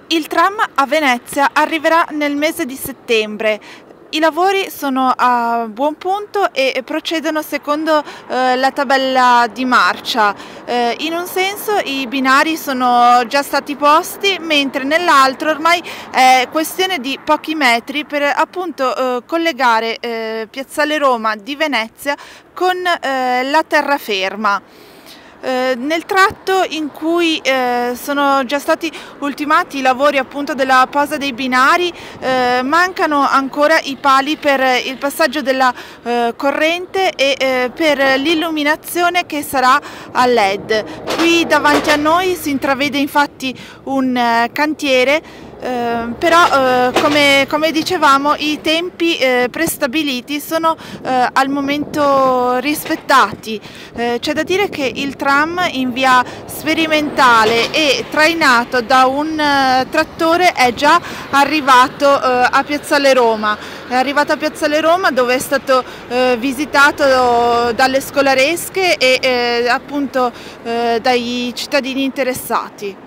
Il tram a Venezia arriverà nel mese di settembre. I lavori sono a buon punto e procedono secondo la tabella di marcia. In un senso i binari sono già stati posti, mentre nell'altro ormai è questione di pochi metri per appunto collegare Piazzale Roma di Venezia con la terraferma. Nel tratto in cui sono già stati ultimati i lavori appunto della posa dei binari, mancano ancora i pali per il passaggio della corrente e per l'illuminazione che sarà a LED. Qui davanti a noi si intravede infatti un cantiere. Però come dicevamo, i tempi prestabiliti sono al momento rispettati. C'è da dire che il tram in via sperimentale e trainato da un trattore è già arrivato a Piazzale Roma. È arrivato a Piazzale Roma, dove è stato visitato dalle scolaresche e appunto dai cittadini interessati.